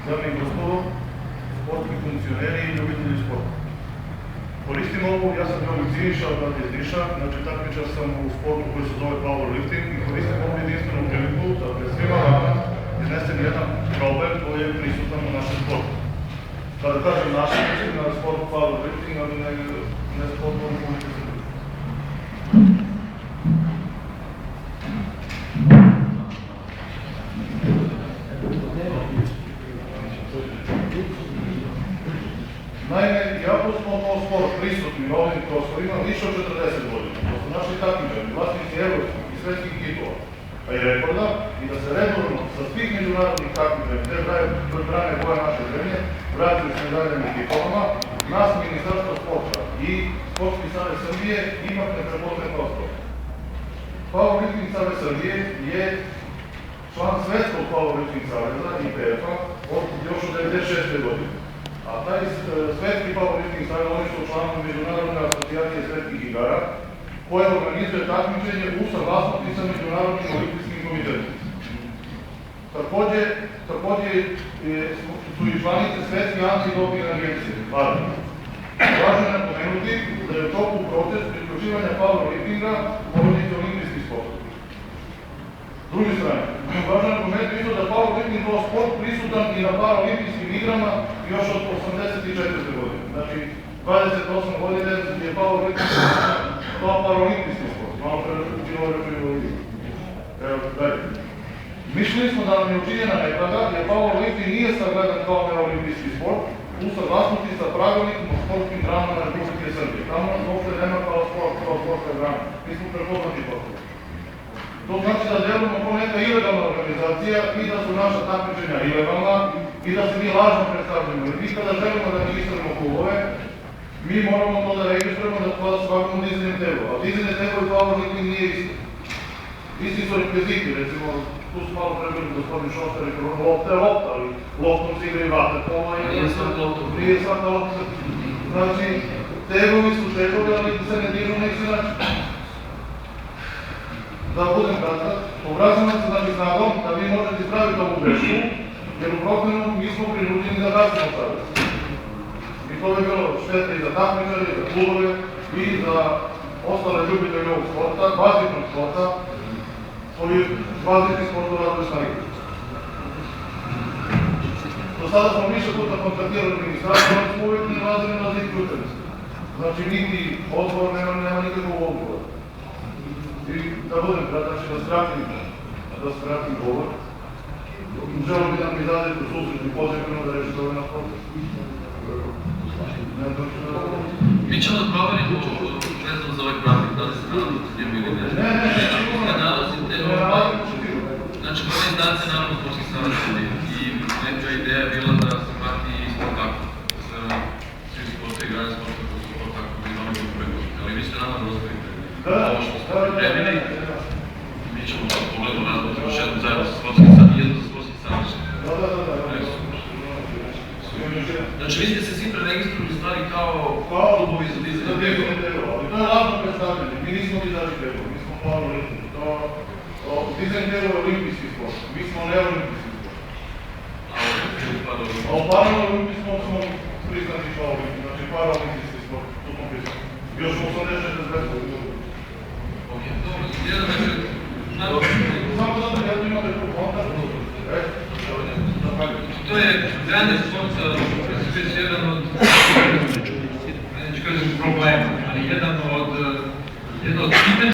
Dame i gospodo, sportski funkcioneri i ljubitelji sporta. Koristim ovo, ja sam bio Siniša, odavde iz Niša, znači takmičar sam u sportu koji se zove powerlifting i koristim ovu jedinstvenu priliku da pred svima vama iznesem jedan problem koji je prisutan u našem sportu. Kada kažem našem, mislim na sport powerlifting, ali ne sport u Republike Srbije. Naime, jako smo kao sport prisutni na ovim prostorima više od 40 godina. To su naši takmičari, vlasnici evropskih i svetskih titula, pa i rekorda, i da se redovno sa svih međunarodnih takmičara, gde brane boja naše zemlje, vraćaju s medaljenim titulama, nas Ministarstvo sporta i Sportski savez Srbije ipak ne prepoznaje kao sport. Powerlifting savez Srbije je član Svetskog powerlifting saveza IPF-a još od 1996. godine. A taj Svetski powerlifting savez, oni su članovi Međunarodne asocijacije svetskih igara, koja organizuje takmičenje u saglasnosti sa Međunarodnim olimpijskim komitetom. Takođe su i članice Svetske antidoping agencije, VADA. Važno je napomenuti da je u toku proces priključivanja powerliftinga u porodici olimpijskih sportova. S druge strane, važno je napomenuti isto da powerlifting kao sport prisutan i na paraolimpijskim igrama još od 1984. godine. Znači, 28 godine je powerlifting kao paraolimpijski sport. Malo bilo reći dalje. Mišljeni smo da nam je učinjena nepravda, jer powerlifting nije sagledan kao neolimpijski sport u saglasnosti sa pravilnikom o sportskim granama Republike Srbije. Tamo nas uopšte nema kao sportska grana. Mi smo prepoznati poslovi. To znači da delujemo kao neka ilegalna organizacija i da su naša takmičenja ilegalna i da se mi lažno predstavljamo. Jer mi kada želimo da registrujemo klubove, mi moramo to da registrujemo da svakamo dizajnim telu. A dizajne telo i powerlifting nije isto. Isti su rekviziti, recimo, tu su malo prebili gospodin Šoštar i lopta je lopta, ali loptom se igra i vaterpola i nije svaka lopta. Znači, tegovi su tegovi, ali se ne dižu na isti način. Da budem kratak, obraćam se znači snagom da vi možete ispraviti ovu grešku, jer u protivnom mi smo prinuđeni da gasimo savez. I to je bilo štete i za takmičare, i za klubove, i za ostale ljubitelje ovog sporta, bazičnog sporta, koji bazični sport u razvoju snage. Do sada smo više puta kontaktirali ministarstvo, ali smo uvijek nalazili na zid ključenosti. Znači, niti odgovor nema nikakvog odgovora. I da budem kratak, da skratim govor, želim bi da mi zadete u susret i pozivno da rešite ove na sportu. Mi ćemo da proverimo, ne znam za ovaj pravilnik, da li se nalazi u njemu ili ne. Ne nalazite. Znači, prva instancija Narodnog sportskih saveza i neka ideja je bila da se prati isto tako. Svi sporta i grane sporta koji su to tako i oni koji pregovoriti. Ali vi ste nama dostavite ovo što ste pripremili. Mi ćemo da pogledamo razlog još jednom zajedno sa sportskim savjezom i jedno sa sportskim savjezom. Znači, vi ste se svi preregistrovali stvari kao klubovi za dizajne telo. To je lažno predstavljanje. Mi nismo dizajni telo, mi smo powerlifting. Dizajni telo je olimpijski sport, mi smo neolimpijski sport. A u paraolimpijski sport smo priznati powerlifting, znači paraolimpijski sport, tu smo priznati. Još u 86. godinu. Ok, dobro, jedan večer. Samo zato ja tu imate tu kontakt. To je grande sporta, jedan od, neću kažem problema, ali jedan od pitanja